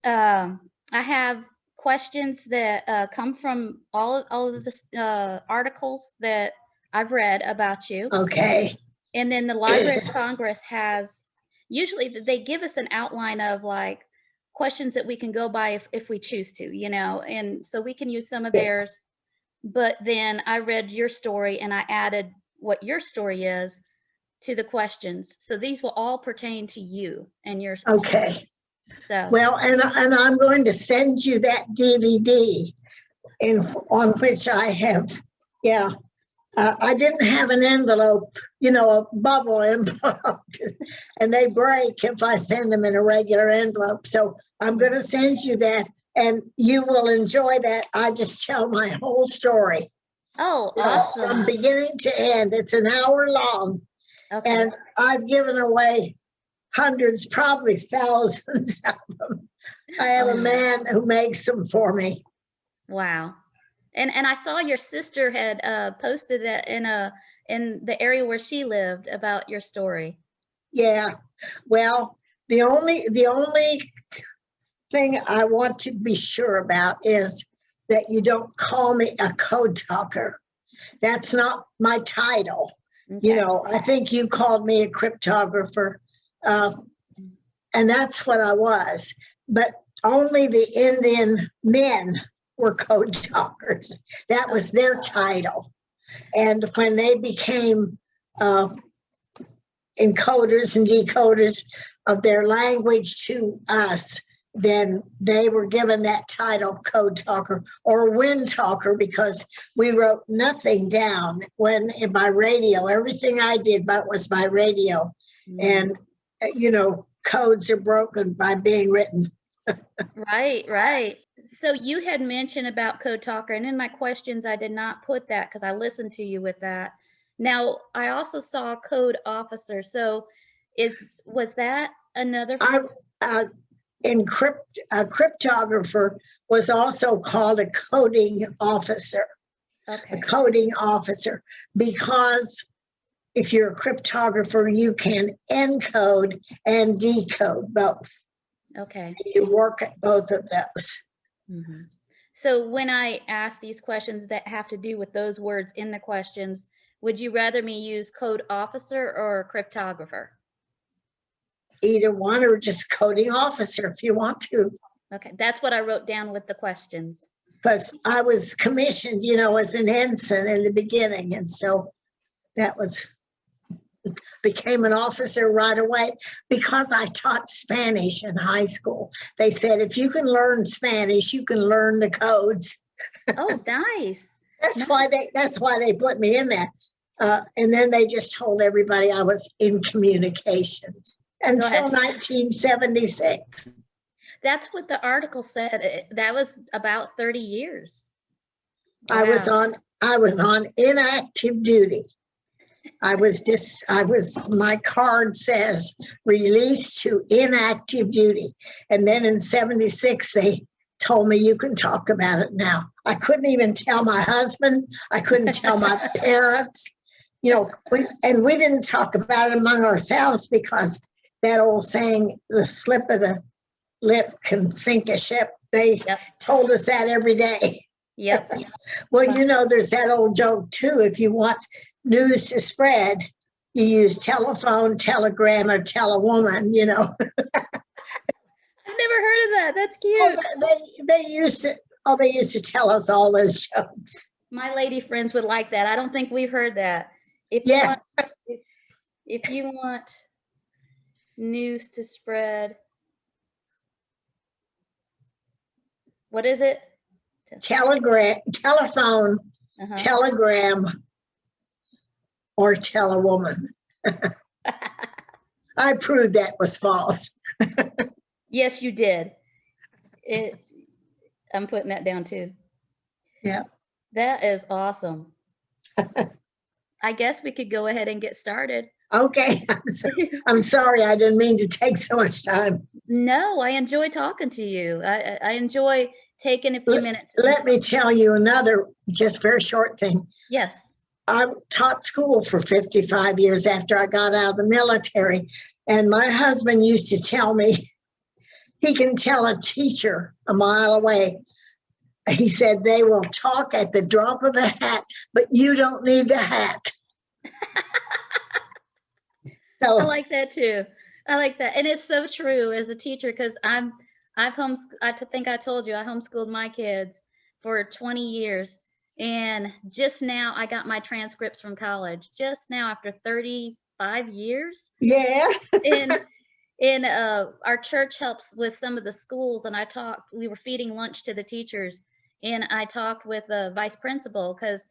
I have questions that come from all of the articles that I've read about you. Okay. And then the Library of Congress has, usually they give us an outline of like questions that we can go by if we choose to, and so we can use some of theirs. But then I read your story and I added what your story is to the questions. So these will all pertain to you and your Okay. So well, and I'm going to send you that DVD on which I have, I didn't have an envelope, a bubble envelope, and they break if I send them in a regular envelope. So I'm going to send you that, and you will enjoy that. I just tell my whole story. Oh, awesome. From beginning to end. It's an hour long. Okay. And I've given away hundreds, probably thousands of them. I have a man who makes them for me. Wow. And I saw your sister had posted that in the area where she lived about your story. Yeah. Well, the only thing I want to be sure about is that you don't call me a code talker. That's not my title. Okay. I think you called me a cryptographer, and that's what I was. But only the Indian men were code talkers. That was their title. And when they became encoders and decoders of their language to us, then they were given that title, code talker or wind talker, because we wrote nothing down by radio. Everything I did was by radio. Mm. And, codes are broken by being written. Right. So you had mentioned about code talker, and in my questions, I did not put that because I listened to you with that. Now, I also saw code officer. So was that another? A cryptographer was also called a coding officer. Okay. A coding officer, because if you're a cryptographer, you can encode and decode both. Okay. You work at both of those. Mm-hmm. So when I ask these questions that have to do with those words in the questions, would you rather me use code officer or cryptographer? Either one, or just coding officer if you want to. Okay, that's what I wrote down with the questions. Because I was commissioned, as an ensign in the beginning. And so that became an officer right away because I taught Spanish in high school. They said, if you can learn Spanish, you can learn the codes. Oh, nice. That's why they put me in that. And then they just told everybody I was in communications until 1976. That's what the article said. That was about 30 years. Wow. I was on inactive duty. My card says released to inactive duty. And then in 76, they told me you can talk about it now. I couldn't even tell my husband. I couldn't tell my parents, we didn't talk about it among ourselves because that old saying, the slip of the lip can sink a ship. They told us that every day. Yep. Well, there's that old joke too. If you want news to spread, you use telephone, telegram, or tell a woman, I've never heard of that. That's cute. They used to tell us all those jokes. My lady friends would like that. I don't think we've heard that. If you want news to spread, what is it? Telephone, telegram, or tell a woman. I proved that was false. Yes, you did. I'm putting that down too. Yeah. That is awesome. I guess we could go ahead and get started. Okay. I'm sorry. I didn't mean to take so much time. No, I enjoy talking to you. I enjoy taking a few minutes. Let me tell you another just very short thing. Yes. I taught school for 55 years after I got out of the military. And my husband used to tell me, he can tell a teacher a mile away. He said they will talk at the drop of a hat, but you don't need the hat. So I like that too. I like that. And it's so true as a teacher, because I think I told you I homeschooled my kids for 20 years. And just now I got my transcripts from college, just now after 35 years. yeah, And our church helps with some of the schools, and we were feeding lunch to the teachers, and I talked with the vice principal, because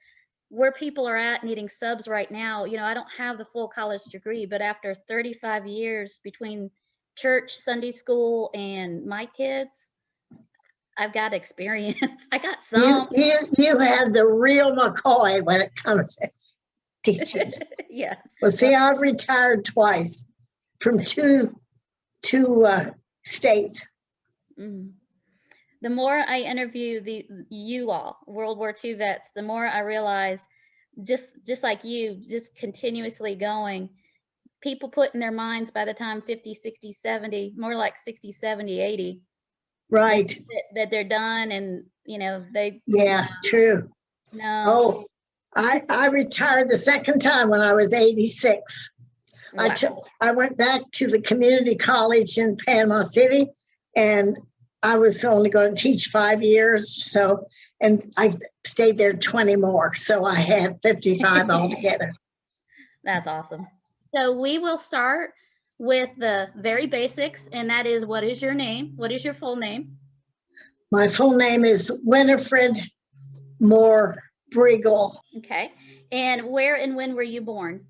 where people are at needing subs right now, I don't have the full college degree, but after 35 years between church, Sunday school, and my kids, I've got experience. I got some. you have the real McCoy when it comes to teaching. Yes. Well, see, I've retired twice from two states. Mhm. The more I interview you all, World War II vets, the more I realize, just like you, just continuously going, people put in their minds by the time 50, 60, 70, more like 60, 70, 80, Right. that they're done, and they Yeah, true. no. Oh, I retired the second time when I was 86. Wow. I went back to the community college in Panama City, and I was only going to teach 5 years. And I stayed there 20 more. So I had 55 altogether. That's awesome. So we will start with the very basics, and that is, what is your name? What is your full name? My full name is Winifred Breegle. Okay. And where and when were you born?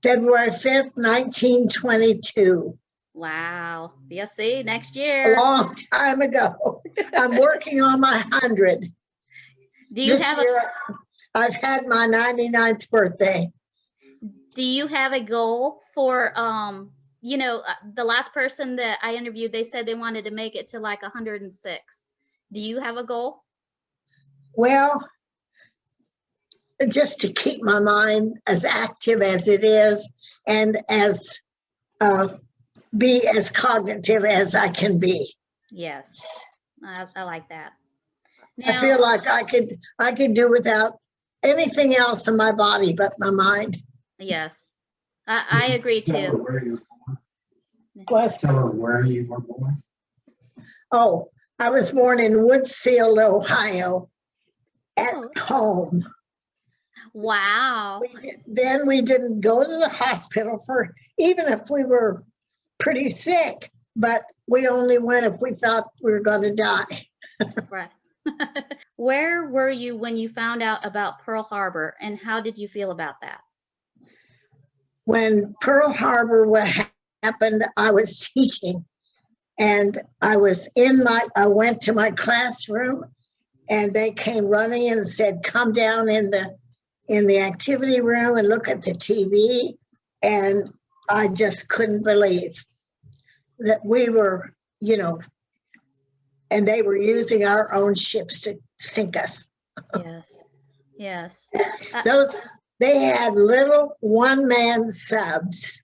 February 5th, 1922. Wow. Yes, see, next year. A long time ago. I'm working on my 100. Do you this year, I've had my 99th birthday. Do you have a goal for, the last person that I interviewed, they said they wanted to make it to like 106. Do you have a goal? Well, just to keep my mind as active as it is, and as be as cognitive as I can be. Yes, I like that. Now, I feel like I could do without anything else in my body but my mind. Yes, I agree too. What? Tell her where you were born. Oh, I was born in Woodsfield, Ohio, at home. Wow. Then we didn't go to the hospital even if we were pretty sick, but we only went if we thought we were going to die. Right. Where were you when you found out about Pearl Harbor, and how did you feel about that? When Pearl Harbor happened, I was teaching, and I went to my classroom, and they came running and said, "Come down in the activity room and look at the TV." And I just couldn't believe that we were, and they were using our own ships to sink us. Yes. Yes. They had little one-man subs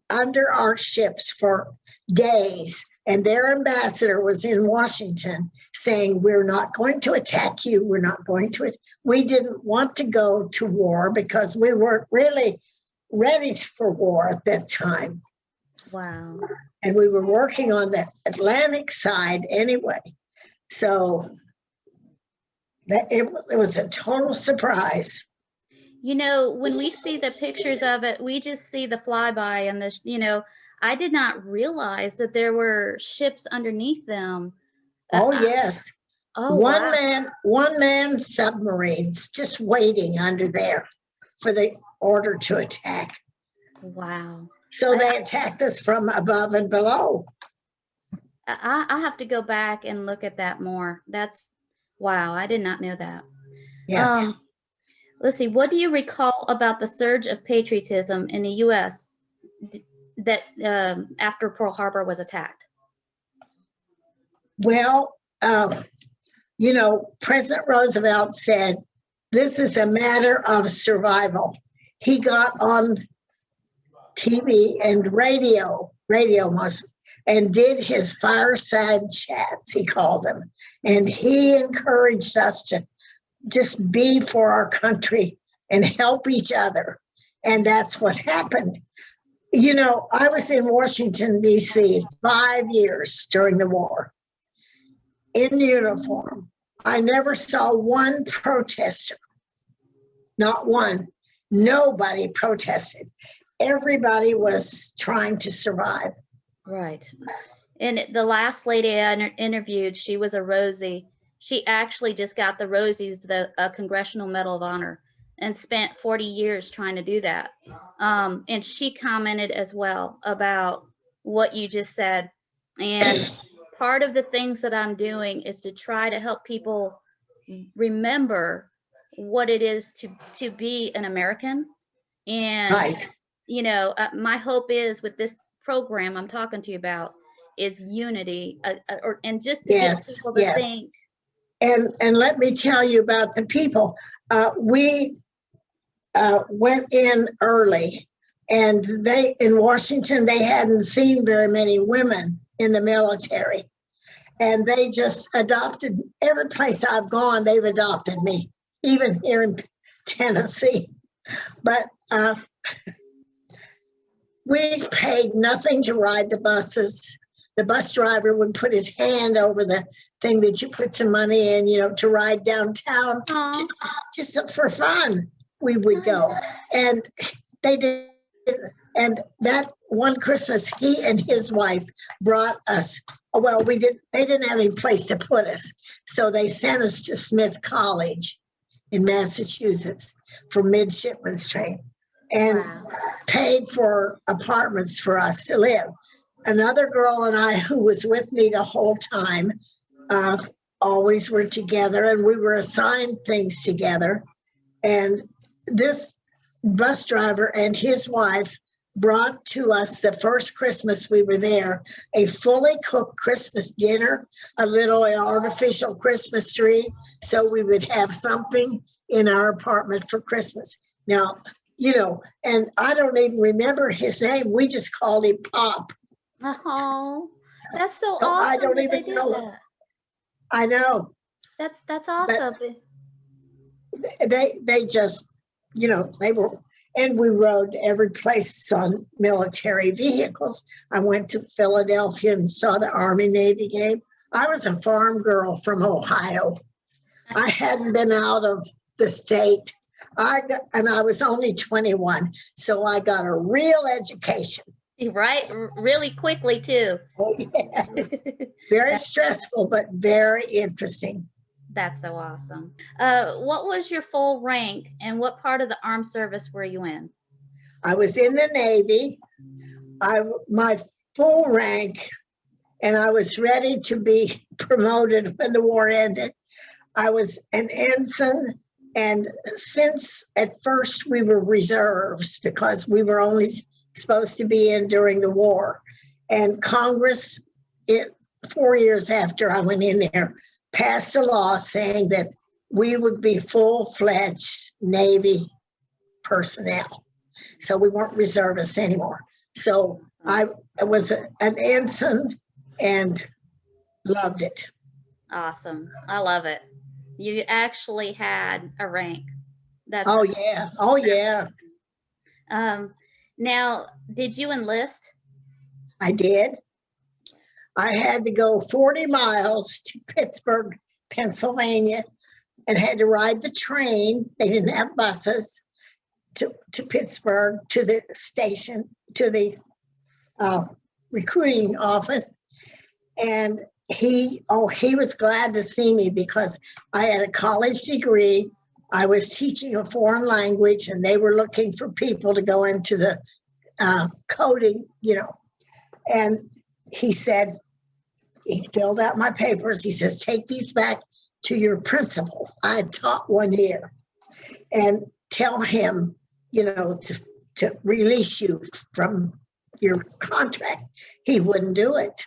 under our ships for days, and their ambassador was in Washington saying, "We're not going to attack you. We're not going to." We didn't want to go to war because we weren't really ready for war at that time. Wow. And we were working on the Atlantic side anyway. So it was a total surprise. When we see the pictures of it, we just see the flyby and I did not realize that there were ships underneath them. Oh, yes. Oh, one man submarines just waiting under there for the order to attack. Wow. So they attacked us from above and below. I have to go back and look at that more. Wow. I did not know that. Yeah. Let's see. What do you recall about the surge of patriotism in the U.S. that after Pearl Harbor was attacked? Well, President Roosevelt said, "This is a matter of survival." He got on TV and radio and did his fireside chats, he called them. And he encouraged us to just be for our country and help each other. And that's what happened. You know, I was in Washington, D.C. 5 years during the war in uniform. I never saw one protester, not one. Nobody protested. Everybody was trying to survive. Right. And the last lady I interviewed, she was a Rosie. She actually just got the Rosies, the Congressional Medal of Honor, and spent 40 years trying to do that. And she commented as well about what you just said. And part of the things that I'm doing is to try to help people remember what it is to be an American. And, Right. you know, my hope is with this program I'm talking to you about is unity, and just to get people to think. And let me tell you about the people. We went in early, and they in Washington, they hadn't seen very many women in the military. And they just adopted, every place I've gone, they've adopted me, even here in Tennessee. But we paid nothing to ride the buses. The bus driver would put his hand over the thing that you put some money in, you know, to ride downtown, just for fun. We would go, and they did. And that one Christmas, he and his wife brought us. Well, we did. They didn't have any place to put us, so they sent us to Smith College in Massachusetts for midshipman's training, and paid for apartments for us to live. Another girl and I, who was with me the whole time, always were together, and we were assigned things together. And this bus driver and his wife brought to us the first Christmas we were there, a fully cooked Christmas dinner, a little artificial Christmas tree, so we would have something in our apartment for Christmas. Now, you know, and I don't even remember his name. We just called him Pop. Oh, that's so So awesome. I don't that even they did know. that. I know. That's awesome. They just, you know, they were, and we rode every place on military vehicles. I went to Philadelphia and saw the Army Navy game. I was a farm girl from Ohio. I hadn't been out of the state. And I was only 21, so I got a real education. Right, really quickly too. Oh, yes. Very stressful, but very interesting. That's so awesome. What was your full rank, and what part of the armed service were you in? I was in the Navy. My full rank, and I was ready to be promoted when the war ended. I was an ensign, and since at first we were reserves because we were only supposed to be in during the war, and Congress, 4 years after I went in there, passed a law saying that we would be full-fledged Navy personnel. So we weren't reservists anymore. So I was an ensign and loved it. Awesome. I love it. You actually had a rank. That's oh yeah. Oh yeah. Now, did you enlist? I did. I had to go 40 miles to Pittsburgh, Pennsylvania, and had to ride the train. They didn't have buses to Pittsburgh, to the station, to the recruiting office. And he was glad to see me because I had a college degree. I was teaching a foreign language, and they were looking for people to go into the coding, you know. And he said, he filled out my papers. He says, take these back to your principal. I had taught 1 year, and tell him, you know, to release you from your contract. He wouldn't do it.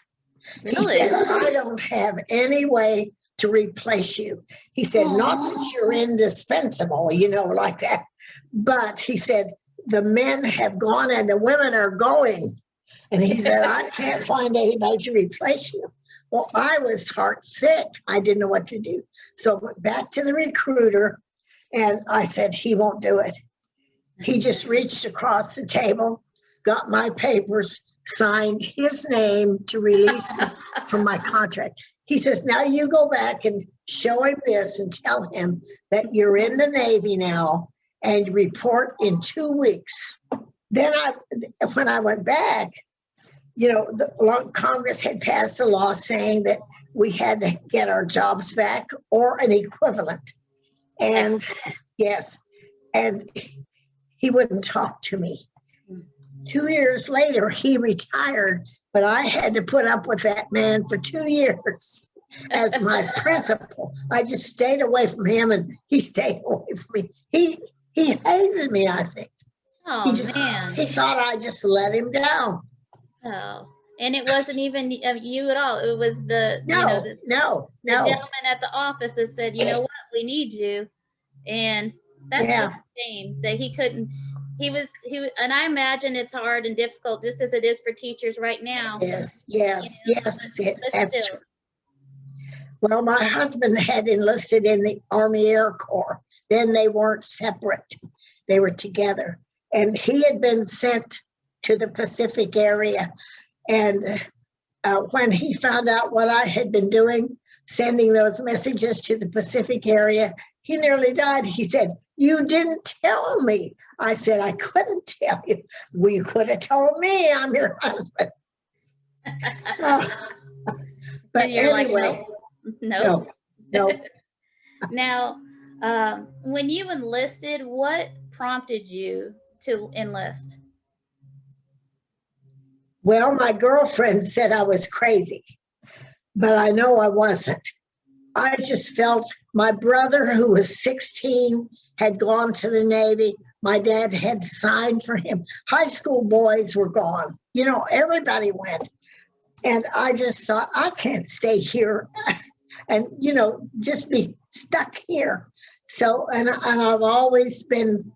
Really? He said, I don't have any way to replace you. He said, not that you're indispensable, you know, like that. But he said, the men have gone and the women are going. And he said, I can't find anybody to replace you. Well, I was heart sick. I didn't know what to do. So I went back to the recruiter and I said, he won't do it. He just reached across the table, got my papers, signed his name to release me from my contract. He says, now you go back and show him this and tell him that you're in the Navy now and report in 2 weeks. Then when I went back, Congress had passed a law saying that we had to get our jobs back or an equivalent. And yes, and he wouldn't talk to me. 2 years later, he retired, but I had to put up with that man for 2 years as my principal. I just stayed away from him and he stayed away from me. He hated me, I think. Oh, man. He thought I just let him down. Oh, and it wasn't even you at all. It was the the gentleman at the office that said, you know what, we need you. And that's a shame that he couldn't. He was, and I imagine it's hard and difficult, just as it is for teachers right now. Yes, that's true. Well, my husband had enlisted in the Army Air Corps. Then they weren't separate. They were together. And he had been sent to the Pacific area. And when he found out what I had been doing, sending those messages to the Pacific area, he nearly died. He said, you didn't tell me. I said, I couldn't tell you. Well, you could have told me I'm your husband. But anyway, like, no. Now, when you enlisted, what prompted you to enlist? Well, my girlfriend said I was crazy, but I know I wasn't. I just felt my brother, who was 16, had gone to the Navy. My dad had signed for him. High school boys were gone. Everybody went. And I just thought, I can't stay here and, just be stuck here. So, and I've always been,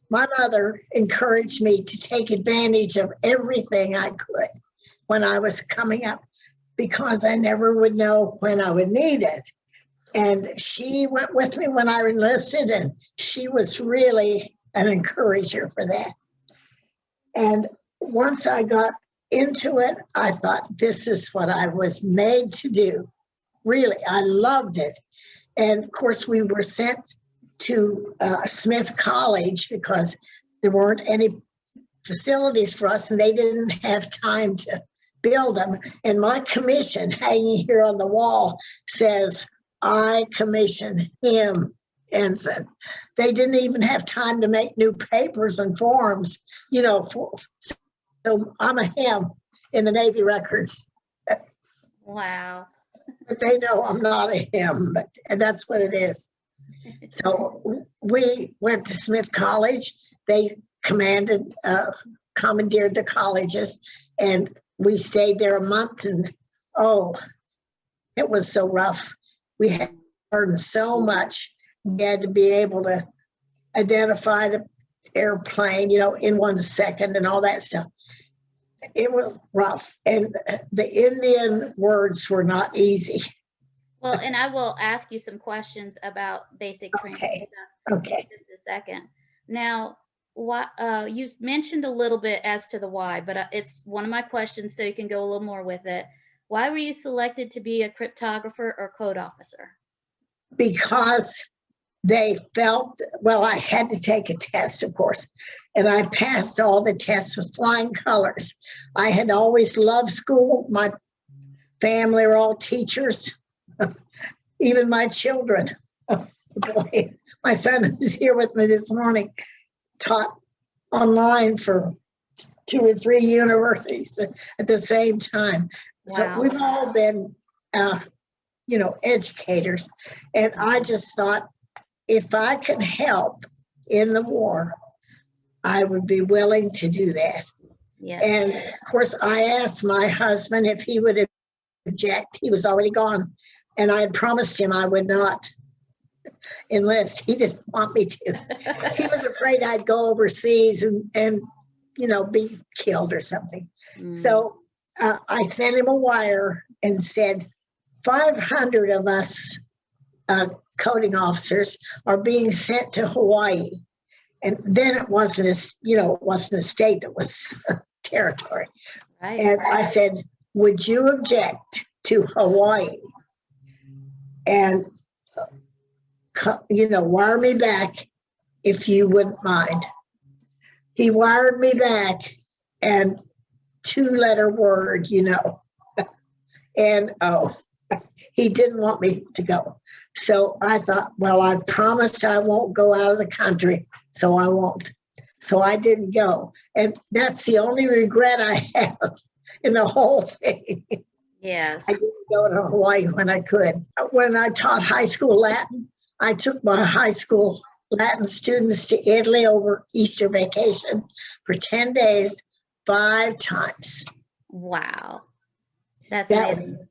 my mother encouraged me to take advantage of everything I could when I was coming up, because I never would know when I would need it. And she went with me when I enlisted, and she was really an encourager for that. And once I got into it, I thought, this is what I was made to do. Really, I loved it. And of course, we were sent to Smith College because there weren't any facilities for us, and they didn't have time to build them. And my commission hanging here on the wall says, I commission him, Ensign. They didn't even have time to make new papers and forms, so I'm a him in the Navy records. Wow. But they know I'm not a him, and that's what it is. So we went to Smith College. They commandeered the colleges, and we stayed there a month, and it was so rough. We had learned so much. We had to be able to identify the airplane, in 1 second and all that stuff. It was rough. And the Indian words were not easy. Well, and I will ask you some questions about basic training stuff in just a second. Now, you've mentioned a little bit as to the why, but it's one of my questions, so you can go a little more with it. Why were you selected to be a cryptographer or code officer? Because they felt, I had to take a test, of course, and I passed all the tests with flying colors. I had always loved school. My family are all teachers, even my children. Boy, my son who's here with me this morning taught online for 2 or 3 universities at the same time. Wow. So we've all been, educators. And I just thought, if I could help in the war, I would be willing to do that. Yes. And of course, I asked my husband if he would object. He was already gone. And I had promised him I would not enlist. He didn't want me to. He was afraid I'd go overseas and be killed or something. Mm. So I sent him a wire and said, 500 of us coding officers are being sent to Hawaii. And then it wasn't a state, that was territory. Right. And I said, would you object to Hawaii? And, wire me back if you wouldn't mind. He wired me back, and 2-letter word, and he didn't want me to go. So I thought, well, I promised I won't go out of the country, so I won't. So I didn't go. And that's the only regret I have in the whole thing. Yes. I didn't go to Hawaii when I could. When I taught high school Latin, I took my high school Latin students to Italy over Easter vacation for 10 days, 5 times. Wow. That's amazing.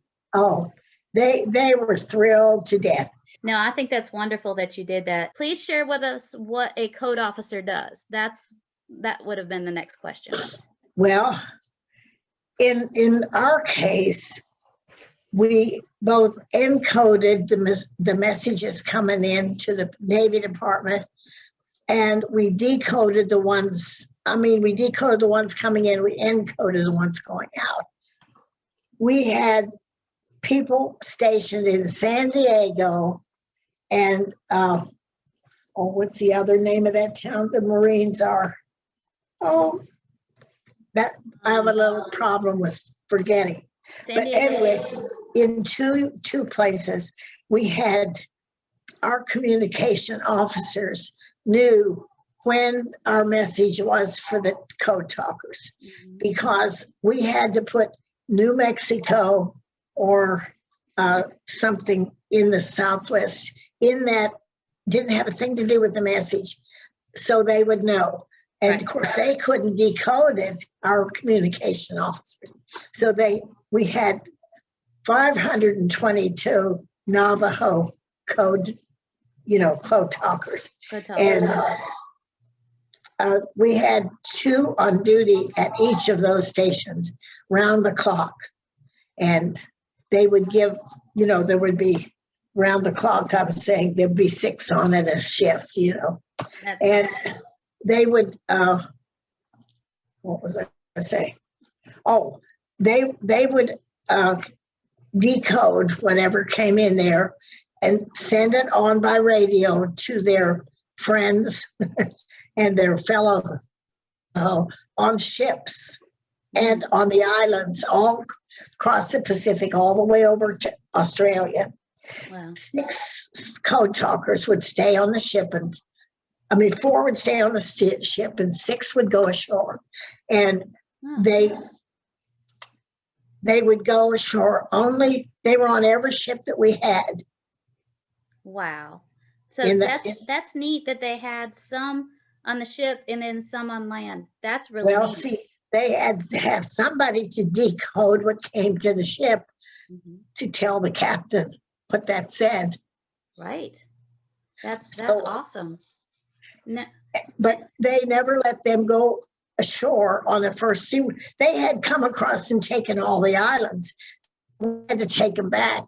They were thrilled to death. No, I think that's wonderful that you did that. Please share with us what a code officer does. That would have been the next question. Well, in our case, we both encoded the messages coming in to the Navy Department, and we decoded the ones coming in, we encoded the ones going out. We had people stationed in San Diego and, what's the other name of that town the Marines are? That I have a little problem with forgetting. San But Diego. anyway, in two places, we had our communication officers knew when our message was for the code talkers, because we had to put New Mexico or something in the Southwest in that didn't have a thing to do with the message, so they would know. And Right. Of course, they couldn't decode it, our communication officers. So we had 522 Navajo code, code talkers. Code talkers. And we had 2 on duty at each of those stations round the clock. And they would give, there would be round the clock, I was saying there'd be 6 on at a shift, and they would, what was I going to say? Oh, they would decode whatever came in there and send it on by radio to their friends and their fellow on ships and on the islands all across the Pacific, all the way over to Australia. Wow. 6 code talkers would stay on the ship, 4 would stay on the ship and 6 would go ashore. And they would go ashore only, they were on every ship that we had. Wow. So that's neat that they had some on the ship and then some on land. That's really neat. See, they had to have somebody to decode what came to the ship to tell the captain what that said. Right. That's awesome. No. But they never let them go ashore on the first sea. They had come across and taken all the islands. We had to take them back.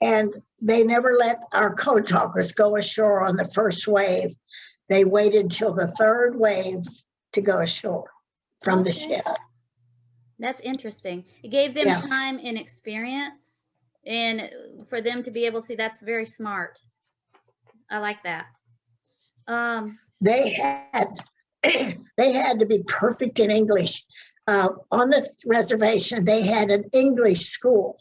And they never let our code talkers go ashore on the first wave. They waited till the 3rd wave to go ashore from the ship. That's interesting. It gave them time and experience, and for them to be able to see, that's very smart. I like that. They had to be perfect in English. On the reservation, they had an English school,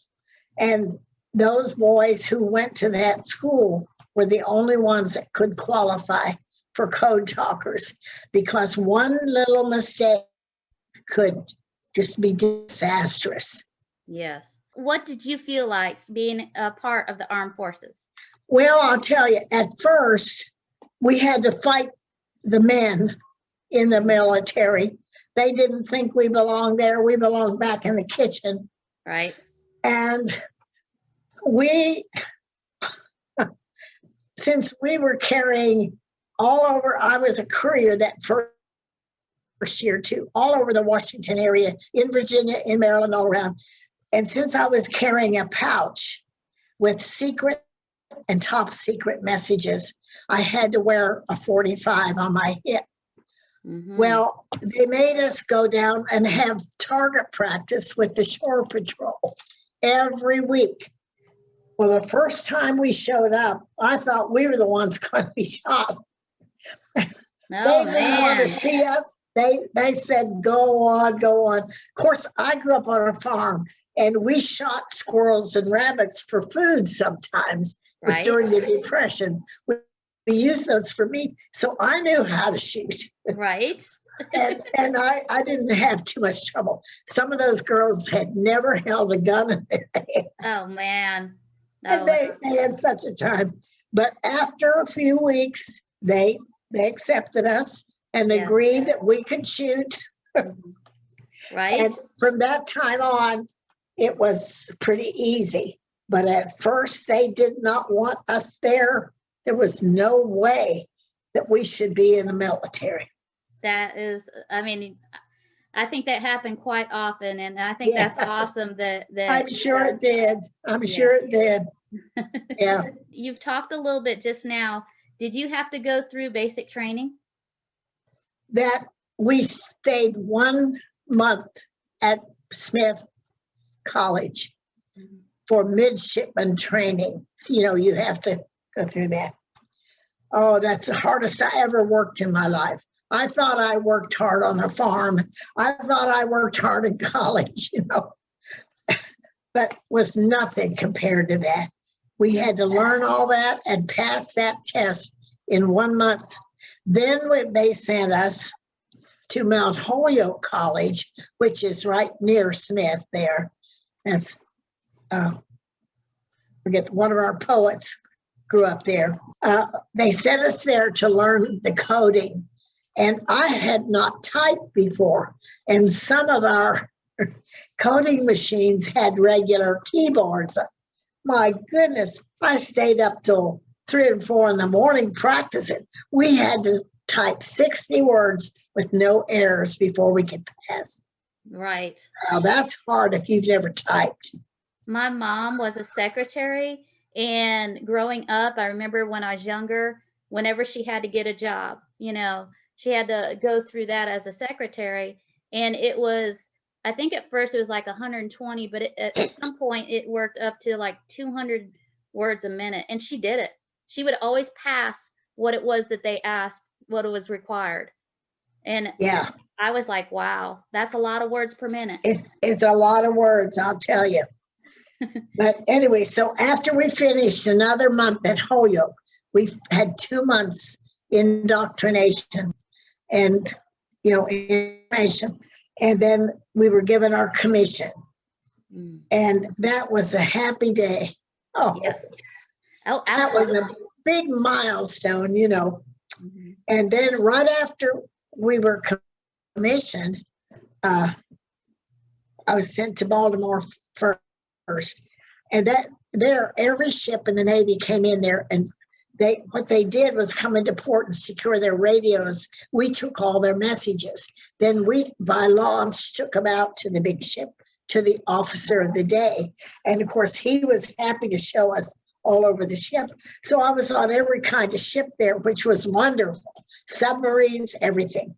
and those boys who went to that school were the only ones that could qualify for code talkers, because one little mistake could just be disastrous. Yes. What did you feel like being a part of the armed forces? Well, I'll tell you, at first, we had to fight the men in the military. They didn't think we belonged there. We belonged back in the kitchen. Right. And since we were carrying all over, I was a courier that first year too, all over the Washington area, in Virginia, in Maryland, all around. And since I was carrying a pouch with secret and top secret messages, I had to wear a 45 on my hip. Mm-hmm. Well, they made us go down and have target practice with the Shore Patrol every week. Well, the first time we showed up, I thought we were the ones going to be shot. They didn't want to see us. They said, go on, go on. Of course, I grew up on a farm, and we shot squirrels and rabbits for food sometimes. It was during the Depression. We used those for meat, so I knew how to shoot. Right. and I didn't have too much trouble. Some of those girls had never held a gun in their hand. Oh, man. And they had such a time. But after a few weeks, they accepted us and agreed that we could shoot. Right. And from that time on, it was pretty easy. But at first, they did not want us there. There was no way that we should be in the military. That is, I mean, I think that happened quite often, and I think that's awesome that I'm sure it did. I'm sure it did. Yeah. You've talked a little bit just now. Did you have to go through basic training? That we stayed 1 month at Smith College for midshipman training. You know, you have to go through that. Oh, that's the hardest I ever worked in my life. I thought I worked hard on a farm. I thought I worked hard in college, you know, but was nothing compared to that. We had to learn all that and pass that test in 1 month. Then they sent us to Mount Holyoke College, which is right near Smith there. That's, forget, one of our poets grew up there. They sent us there to learn the coding. And I had not typed before. And some of our coding machines had regular keyboards. My goodness, I stayed up till 3 and 4 in the morning practicing. We had to type 60 words with no errors before we could pass. Right. Now, that's hard if you've never typed. My mom was a secretary, and growing up, I remember when I was younger, whenever she had to get a job, you know, she had to go through that as a secretary. And it was, I think at first it was like 120, but at some point it worked up to like 200 words a minute. And she did it. She would always pass what it was that they asked, what it was required. And yeah, I was like, wow, that's a lot of words per minute. It's a lot of words, I'll tell you. But anyway, so after we finished another month at Holyoke, we had 2 months indoctrination and, you know, information. And then we were given our commission. And that was a happy day. Oh, yes. Oh, that was a big milestone, you know. And then right after we were commissioned, I was sent to Baltimore first. And that there, every ship in the Navy came in there, and what they did was come into port and secure their radios. We took all their messages. Then we, by launch, took them out to the big ship, to the officer of the day. And of course, he was happy to show us all over the ship. So I was on every kind of ship there, which was wonderful. Submarines, everything.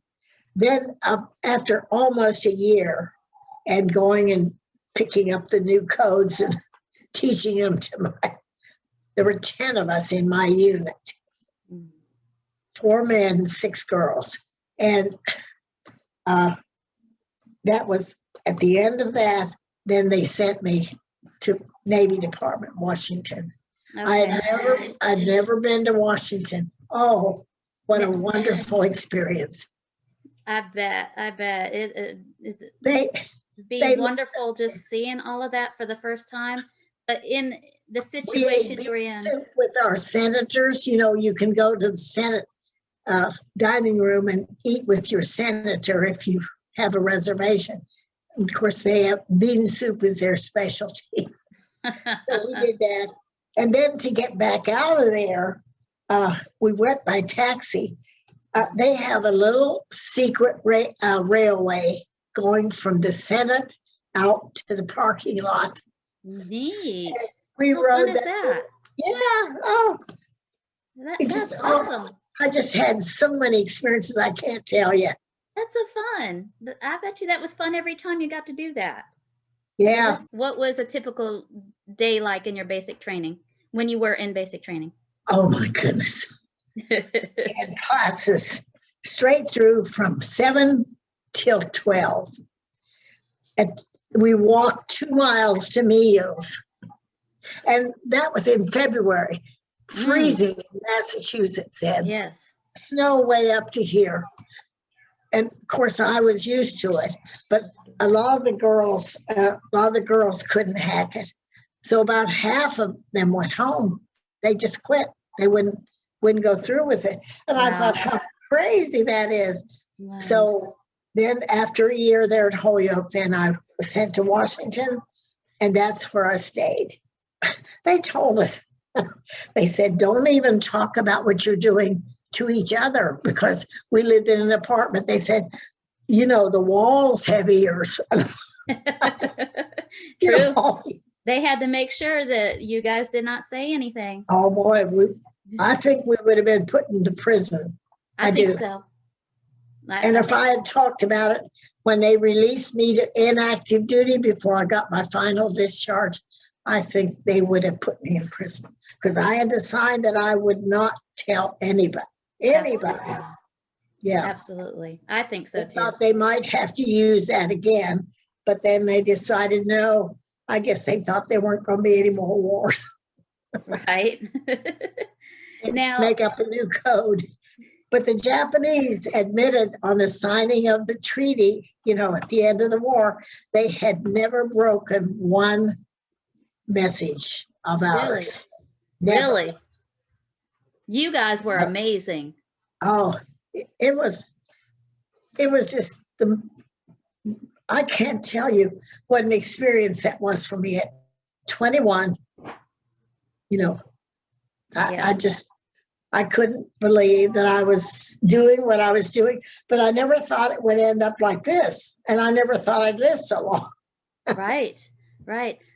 Then after almost a year and going and picking up the new codes and teaching them to there were 10 of us in my unit, 4 men, 6 girls. And that was at the end of that, then they sent me to Navy Department, Washington. Okay. I'd never been to Washington. Oh, what a wonderful experience. I bet it is. Be wonderful just seeing all of that for the first time. But in the situation you're in, with our senators, you know, you can go to the Senate dining room and eat with your senator if you have a reservation. And of course, they have bean soup is their specialty. So we did that. And then to get back out of there, we went by taxi. They have a little secret railway going from the Senate out to the parking lot. Neat. We How rode fun is that? Yeah. Oh, That's awesome. I just had so many experiences I can't tell you. That's so fun. I bet you that was fun every time you got to do that. Yeah. What was a typical day like in your basic training when you were in basic training? Oh my goodness. We had classes straight through from 7 till 12. And we walked 2 miles to meals. And that was in February, freezing in Massachusetts, and yes, snow way up to here. And of course, I was used to it, but a lot of the girls couldn't hack it. So about half of them went home. They just quit. They wouldn't go through with it. And I thought how crazy that is. Wow. So then after a year there at Holyoke, then I was sent to Washington, and that's where I stayed. They told us, they said, don't even talk about what you're doing to each other, because we lived in an apartment. They said, you know, the walls have ears. True. They had to make sure that you guys did not say anything. Oh boy, I think we would have been put into prison. I think so. And if I had talked about it when they released me to inactive duty before I got my final discharge, I think they would have put me in prison, because I had to sign that I would not tell anybody. Absolutely. Yeah. Absolutely. I think so too. I thought they might have to use that again, but then they decided no. I guess they thought there weren't going to be any more wars. Right. Now make up a new code. But the Japanese admitted on the signing of the treaty, you know, at the end of the war, they had never broken one message of ours. Really? You guys were amazing. Oh, it was just I can't tell you what an experience that was for me at 21. You know, I couldn't believe that I was doing what I was doing, but I never thought it would end up like this. And I never thought I'd live so long. Right.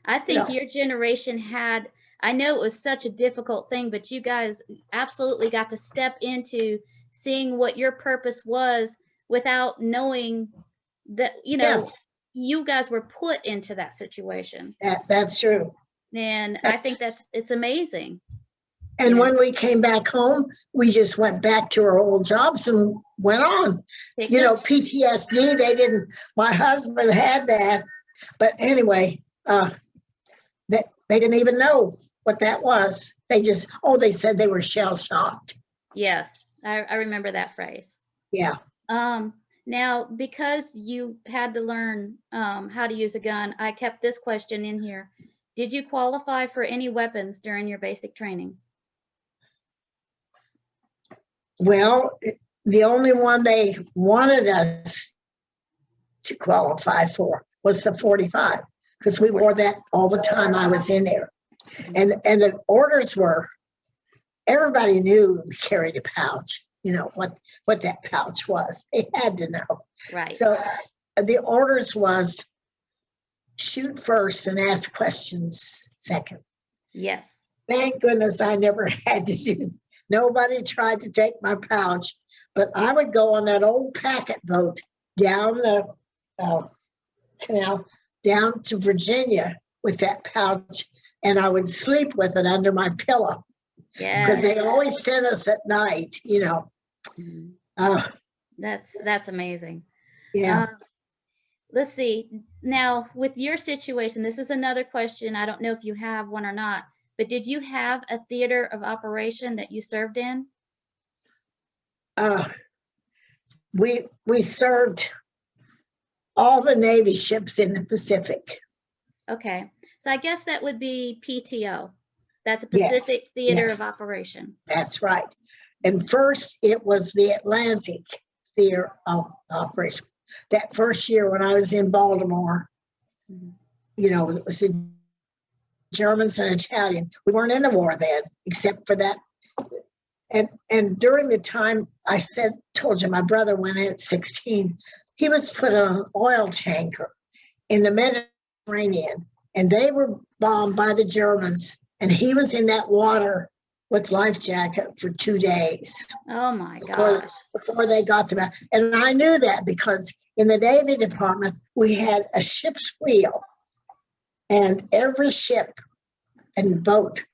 I think your generation had, I know it was such a difficult thing, but you guys absolutely got to step into seeing what your purpose was without knowing that, you know, you guys were put into that situation. That's true. And I think it's amazing. And when we came back home, we just went back to our old jobs and went on. You know, PTSD, my husband had that. But anyway, they didn't even know what that was. They said they were shell-shocked. Yes, I remember that phrase. Yeah. Now, because you had to learn how to use a gun, I kept this question in here. Did you qualify for any weapons during your basic training? Well, the only one they wanted us to qualify for was the 45, because we wore that all the time I was in there. And the orders were, everybody knew we carried a pouch, you know, what that pouch was. They had to know. Right. So the orders was shoot first and ask questions second. Yes. Thank goodness I never had to do that. Nobody tried to take my pouch, but I would go on that old packet boat down the canal down to Virginia with that pouch, and I would sleep with it under my pillow. Yeah, because they always sent us at night, you know. That's amazing. Yeah. Let's see. Now, with your situation, this is another question. I don't know if you have one or not, but did you have a theater of operation that you served in? We served all the Navy ships in the Pacific. Okay. So I guess that would be PTO. That's a Pacific Theater of Operation. That's right. And first, it was the Atlantic Theater of Operation. That first year when I was in Baltimore, you know, it was the Germans and Italian. We weren't in the war then, except for that And during the time told you my brother went in at 16, he was put on an oil tanker in the Mediterranean, and they were bombed by the Germans, and he was in that water with life jacket for 2 days. Oh my gosh. Before they got them out. And I knew that because in the Navy Department, we had a ship's wheel, and every ship and boat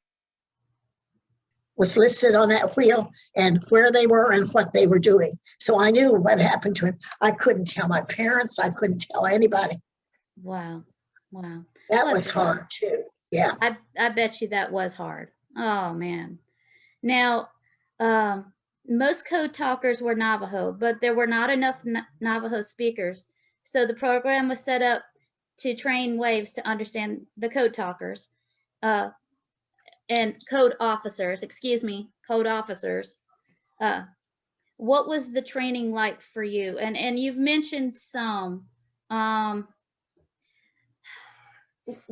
was listed on that wheel and where they were and what they were doing. So I knew what happened to him. I couldn't tell my parents. I couldn't tell anybody. Wow. Wow. That was hard too. Yeah. I bet you that was hard. Oh man. Now, most code talkers were Navajo, but there were not enough Navajo speakers. So the program was set up to train waves to understand the code talkers. And code officers. What was the training like for you? And you've mentioned some.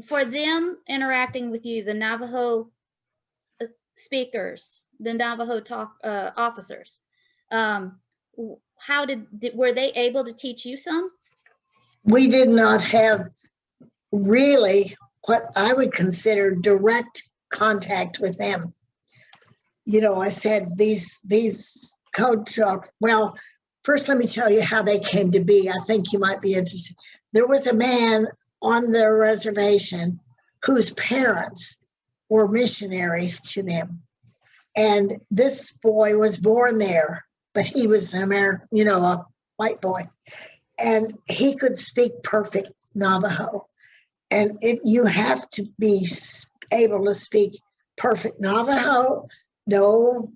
For them interacting with you, the Navajo speakers, the Navajo officers, were they able to teach you some? We did not have really what I would consider direct contact with them. You know, I said these code talk. Well, first let me tell you how they came to be. I think you might be interested. There was a man on the reservation whose parents were missionaries to them. And this boy was born there, but he was an American, you know, a white boy. And he could speak perfect Navajo. And you have to be able to speak perfect Navajo, no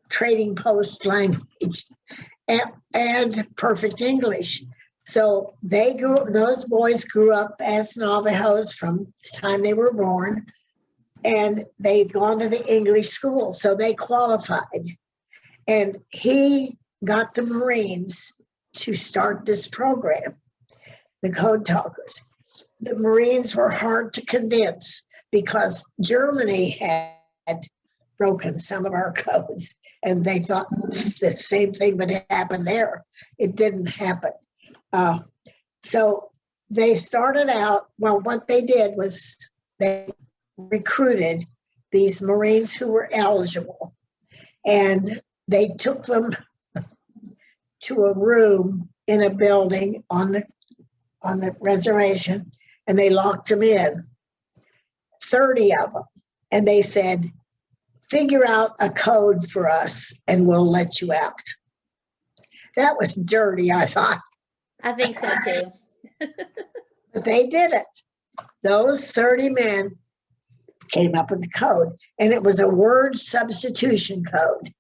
trading post language, and perfect English. So those boys grew up as Navajos from the time they were born, and they'd gone to the English school, so they qualified. And he got the Marines to start this program, the Code Talkers. The Marines were hard to convince because Germany had broken some of our codes, and they thought the same thing would happen there. It didn't happen. So they started out, well, what they did was they recruited these Marines who were eligible, and they took them to a room in a building on the reservation, and they locked them in, 30 of them. And they said, figure out a code for us and we'll let you out. That was dirty, I thought. I think so too. But they did it. Those 30 men came up with a code, and it was a word substitution code.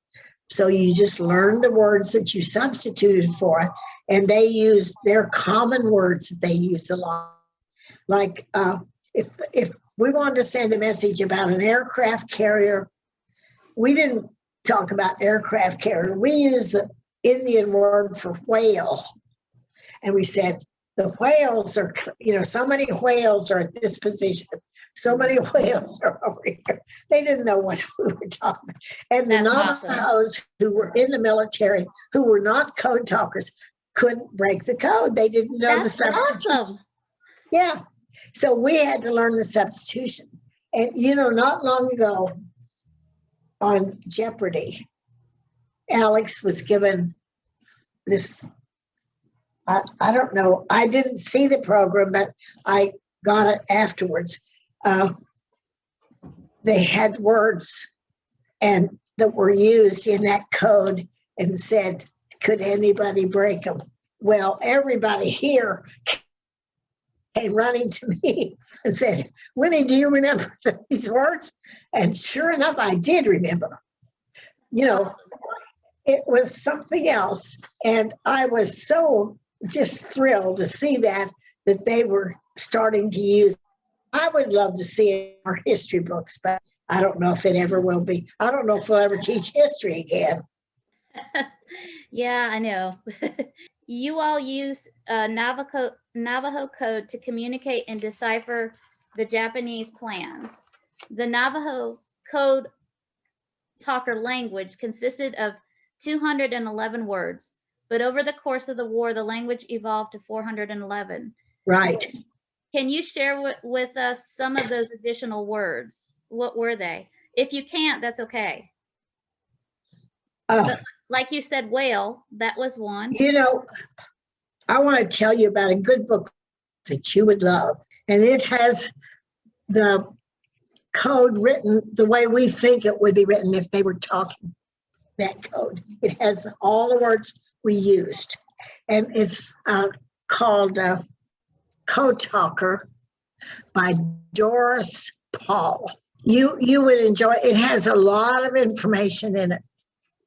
So you just learned the words that you substituted for it, and they used their common words that they used a lot. Like if we wanted to send a message about an aircraft carrier, we didn't talk about aircraft carrier. We used the Indian word for whale. And we said, the whales are, so many whales are at this position. So many whales are over here. They didn't know what we were talking about. And the Navajos who were in the military, who were not code talkers, couldn't break the code. They didn't know the substitution. Awesome. Yeah. So we had to learn the substitution. And, not long ago on Jeopardy, Alex was given this, I don't know, I didn't see the program, but I got it afterwards. They had words and that were used in that code and said, could anybody break them? Well, everybody here came running to me and said, Winnie, do you remember these words? And sure enough, I did remember. It was something else. And I was so just thrilled to see that they were starting to use. I would love to see it in our history books, but I don't know if it ever will be. I don't know if we'll ever teach history again. Yeah, I know. You all use Navajo code to communicate and decipher the Japanese plans. The Navajo Code Talker language consisted of 211 words, but over the course of the war, the language evolved to 411. Right. Can you share with us some of those additional words? What were they? If you can't, that's okay. But like you said, whale, that was one. You know, I want to tell you about a good book that you would love. And it has the code written the way we think it would be written if they were talking that code. It has all the words we used. And it's called Code Talker by Doris Paul. You would enjoy it. It has a lot of information in it.